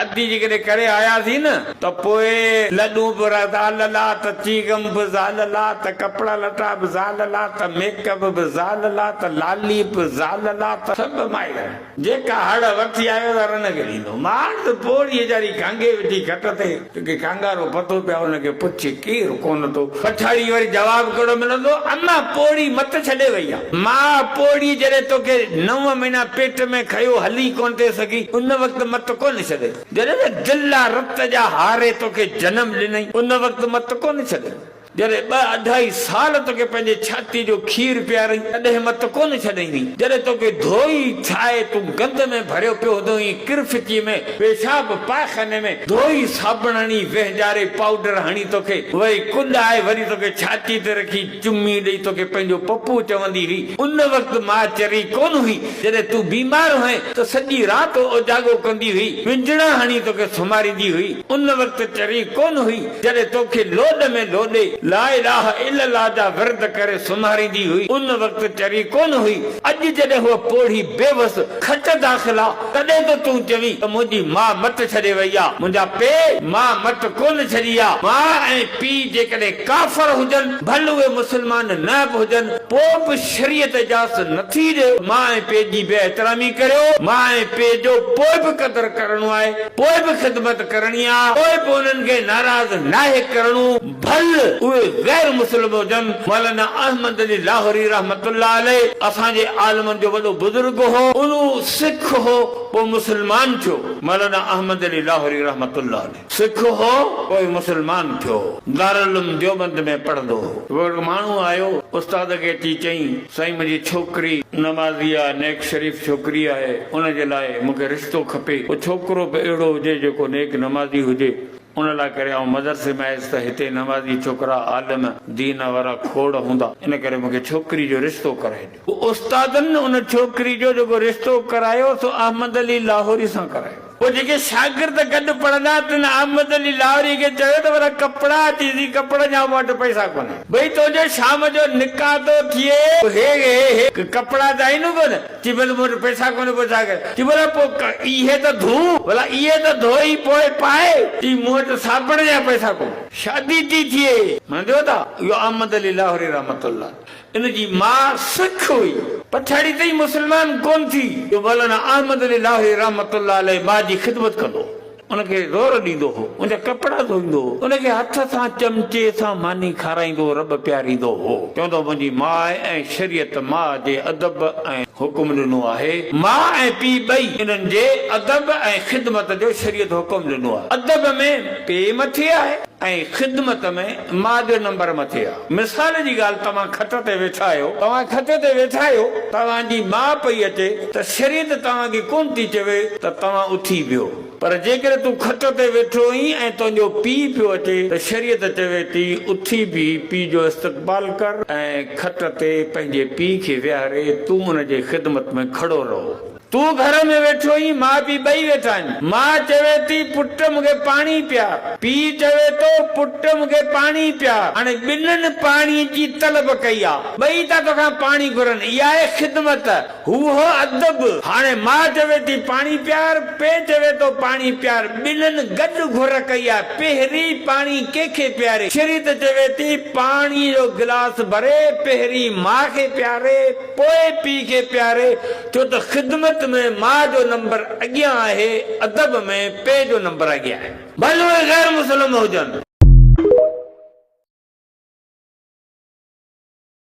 शादी जेकॾहिं करे आयासीं न त पोइ लॾूं बि ज़ाल ला, त चीगम बि ज़ाल ला, त कपिड़ा लटा बि ज़ाल ला, त मेकअप बि ज़ाल ला, त लाली बि ज़ाल ला, त सभु माइल जेका हड़ वठी आयो त रन खे ॾींदो। मां त पोड़ी वीचारी कांगे वेठी घट ते तोखे कांगारो पतो पिया हुनखे पुछ केरु कोन थो। पछाड़ी वरी जवाबु कहिड़ो मिलंदो, अम्मा पोड़ी मत छॾे वई आहे। मां पोड़ी जॾहिं तोखे 9 महीना पेट में खयो हली कोन थिए सघी उन वक़्तु मत कोन छॾे। जॾहिं दिलि रत जा हारे तोखे जनम ॾिनई उन वक़्तु मत कोन छॾे। जॾहिं 2-2.5 साल तोखे पंहिंजे छाती जो खीर पियारई तॾहिं मत कोन छॾईंदी। जॾहिं तोखे धोई ठाहे तूं गंद में भरियो पियो हूंदो किरफिची में पेशाब पाखाने में धोई साबुण हणी वेहजारे पाउडर हणी तोखे वरी कुॾाए वरी तोखे छाती ते रखी चुम्मी ॾेई तोखे पंहिंजो पप्पू चवंदी हुई। उन वक़्तु मां चरी कोन हुई। जॾहिं तूं बीमार हुए त सॼी राति उजागो कंदी हुई, विंजणा हणी तोखे सुम्हारींदी हुई। उन वक़्तु चरी कोन हुई। जॾहिं तोखे लोॾ में लोॾे ला इलाहा इल्लल्लाह जा विर्द करे सुम्हारींदी हुई उन वक़्तु चरी कोन हुई। अॼु जॾहिं उहा पोड़ी बेवस खट दाख़िल आहे तॾहिं त तूं चवी त मुंहिंजी मां मत छॾे वई आहे, मुंहिंजा पे मां मत कोन छॾी आहे। मां ऐं पीउ जेकॾहिं काफ़र हुजनि भले उहे मुस्लमान न बि हुजनि पोइ बि शरीयत इजाज़त नथी ॾे मां ऐं पे जी बेहतरामी करियो। मां ऐं पे जो पोइ बि क़दुरु करणो आहे, पोइ बि ख़िदमत करणी आहे, पोइ बि उन्हनि खे नाराज़ नाहे करणो। भले उहे गैर मुस्लिम हुजनि। मौलाना अहमद अली लाहौरी रहमतुल्लाह अलैह असांजे आलमनि जो वॾो बुज़ुर्ग हो, उहो सिख हो पोइ मुस्लमान थियो। मौलाना अहमद अली लाहौरी रहमतुल्लाह अलैह सिख हो पोइ मुस्लमान थियो। दारुल उलूम देवबंद में पढ़ंदो हो। माण्हू आयो उस्ताद खे अची चई साईं मुंहिंजी छोकिरी नमाज़ी आहे, नेक शरीफ़ छोकिरी आहे, उनजे लाइ मूंखे रिश्तो खपे। उहो छोकिरो बि अहिड़ो हुजे जेको नेक नमाज़ी हुजे। उन लाइ करे आउं मदरसे में आयुसि त हिते नमाज़ी छोकिरा आलिम दीन वारा खोड़ हूंदा, इन करे मूंखे छोकिरी जो रिश्तो कराए ॾियो। उस्तादनि उन छोकिरी जो जेको रिश्तो करायो सो अहमद अली लाहौरी सां करायो। पोइ जेके शागिर्द गॾु पढ़ंदा त अहमद अली लाहौरी खे चयो त भला कपिड़ा अची कपिड़े जा मूं वटि पैसा कोन्हे। भई तुंहिंजो शाम जो निकाह थो थिए हे कपिड़ा त आहिनि कोन चई भले मूं वटि पैसा कोन्हे पोइ छा करे चई भला पोइ इहे त धू भला इहे त धोई पोइ पाए चई मूं वटि साबुण जा पैसा कोन्हे। शादी थी थिए मञो था। इहो अहमद अली लाहौरी रहमतुल्लाह इनजी मां सिख हुई, पछाड़ी ताईं मुस्लमान कोन थी। मौलाना अहमद अली लाहौरी रहमतुल्लाह अलैह मां जी ख़िदमत कंदो, उनखे ज़ोर ॾींदो हो, उनजा कपिड़ा धोईंदो हो, उनखे हथ सां चमचे सां मानी खाराईंदो, रब प्यारींदो हो। चवंदो मुंहिंजी माउ ऐं शरीयत माउ जे अदब ऐं हुकुम ॾिनो आहे। माउ ऐं पीउ ॿई इन्हनि जे अदब ऐं ख़िदमत जो शरीयत हुकुम ॾिनो आहे। अदब में पीउ मथे आहे ऐं ख़िदमत में माउ जो नंबर मथे आहे। मिसाल जी ॻाल्हि, तव्हां खट ते वेठा आहियो, तव्हांजी माउ पई अचे त शरीयत तव्हांखे कोन थी चवे त तव्हां उथी वियो, पर जेकॾहिं तूं खट ते वेठो आहीं ऐं तुंहिंजो पीउ पियो अचे त शरीयत चवे थी उथी बि पीउ जो इस्तक़बाल कर ऐं खट ते पंहिंजे पीउ खे विहारे तूं हुनजे ख़िदमत में खड़ो रहो। तूं घर में वेठो आहीं, माउ पीउ ॿई वेठा आहिनि। माउ चवे थी पुट मूंखे पाणी पियार, पीउ चवे थो पुट मूंखे पाणी पियार। हाणे ॿिन्हिनि पाणी जी तलब कई आहे, ॿई था तोखां पाणी घुरनि, इहा आहे ख़िदमत, हू हो अदब। हाणे माउ चवे थी पाणी पियार, पीउ चवे थो पाणी पियार, ॿिन्हिनि गॾु घुर कई आहे। पहिरीं पाणी कंहिंखे पियारे? शरीयत चवे थी पाणी जो गिलास भरे पहिरीं माउ खे पियारे पोइ पीउ खे पियारे, छो त ख़िदमत में मां जो नंबर अॻियां आहे, अदब में पे जो नंबर अॻियां आहे। भले उहे गैर मुस्लिम हुजनि।